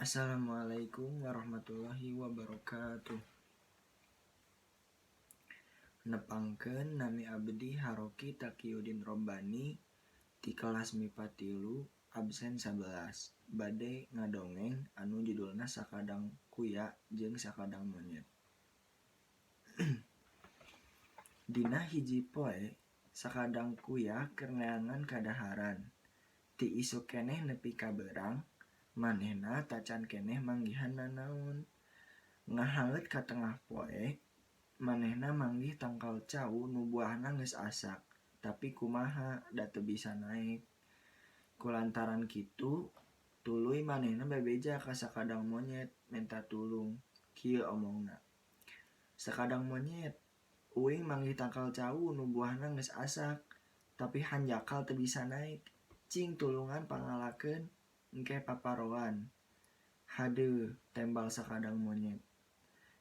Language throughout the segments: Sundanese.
Assalamualaikum warahmatullahi wabarakatuh. Nepangkeun nami abdi Haroki Taqiyuddin Robbani ti kelas MIPA 3 absen 11. Bade ngadongeng anu judulna Sakadang Kuya jeung Sakadang Monyet. Dina hiji poe sakadang kuya keur neangan kadaharan. Ti isuk keneh nepi ka beurang, manehna tacan keneh manggihan nanaon. Ngahangeut ka tengah poe, manehna manggih tangkal cau nu buahna geus asak, tapi kumaha da teu bisa naek. Kulantaran kitu, tuluy manehna bebeja ka sakadang monyet menta tulung. Kieu omongna. Sakadang monyet, uing manggih tangkal cau nu buahna geus asak, tapi hanjakal teu bisa naek. Cing tulungan pangalakeun, engke paparoan. Hadeuh, tembal sakadang monyet.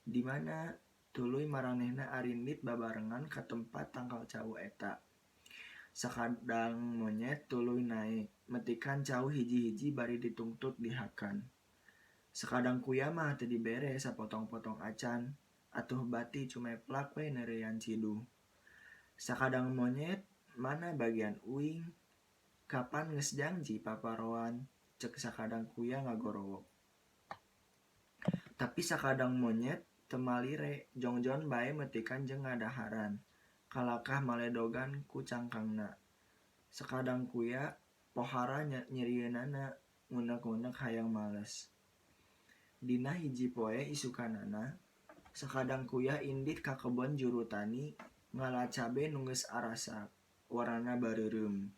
Di mana tuluy maranehna arindit babarengan ka tempat tangkal cau eta. Sakadang monyet tuluy naek, metikan cau hiji-hiji bari ditungtut dihakan. Sakadang kuya mah teu dibere sapotong-potong acan, atuh bati cumeplak we neurean ciduh. Sakadang monyet, mana bagian uing? Kapan geus janji paparoan? Ceuk sakadang kuya ngagorowok. Tapi sakadang monyet teu malire, jongjon bae metikan jeung ngadaharan. Kalakah maledogan ku cangkangna. Sakadang kuya pohara nyerieunana, ngunek-ngunek hayang males. Dina hiji poe isukanana, sakadang kuya indit ka kebon juru tani ngala cabe nu geus arasak, warnana bareureum.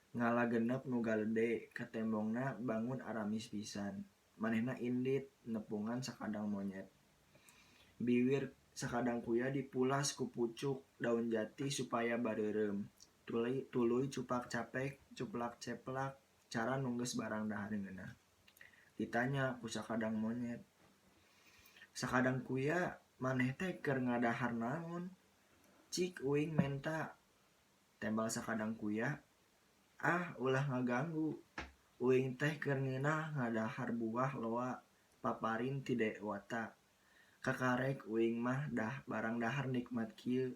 Ngala genep nu galede, katembongna bangun aramis pisan. Manehna indit nepungan sakadang monyet. Biwir sakadang kuya dipulas ku pucuk daun jati supaya bareureum. Tuluy cupak-capek, cuplak-ceplak, cara nu geus barang dahar ngeunah. Ditanya ku sakadang monyet, sakadang kuya maneh teh keur ngadahar naon? Cik uing menta. Tembal sakadang kuya, ah ulah ngaganggu. Uing teh keur ngeunah ngadahar buah loa paparin ti Dewata. Kakarek uing mah dah barang dahar nikmat kieu.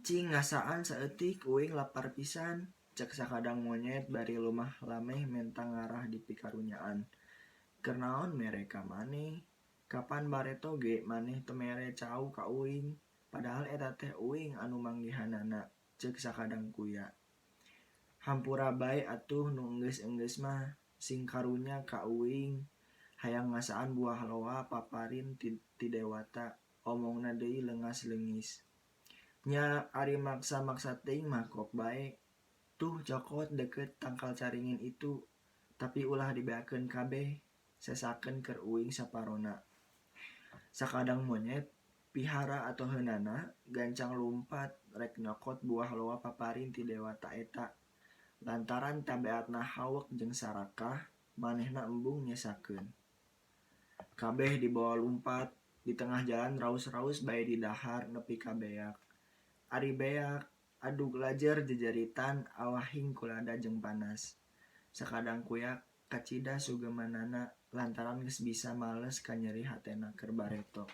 Cing ngasaan saeutik uing lapar pisan, ceuk sakadang monyet bari lumah lameh menta ngarah di pikarunyaan. Keur naon mere ka maneh? Kapan bareto ge maneh teu mere cau ka uing? Padahal eta teh uing anu manggihanana, ceuk sakadang kuya. Hampura bae atuh nu enggeus-enggeus mah, sing karunya ka uing. Hayang ngasaan buah loa paparin ti Dewata, omongna deui leungas-leungis. Nya ari maksa-maksa teuing mah kok bae. Tuh cokot deukeut tangkal caringin itu, tapi ulah dibeakeun kabeh, sesakeun keur uing saparona. Sakadang monyet, pihara atoheunana gancang lumpat rek nyokot buah loa paparin ti Dewata eta. Lantaran tabeatna hawek jeung sarakah, manehna embung nyesakeun. Kabeh dibawa lumpat, di tengah jalan raus-raus bae di dahar nepi ka beak. Ari beak, adug lajer jejeritan awahing kulada jeung panas. Sakadang kuya kacida sugemanana lantaran geus bisa males ka nyeri hatena keur bareto.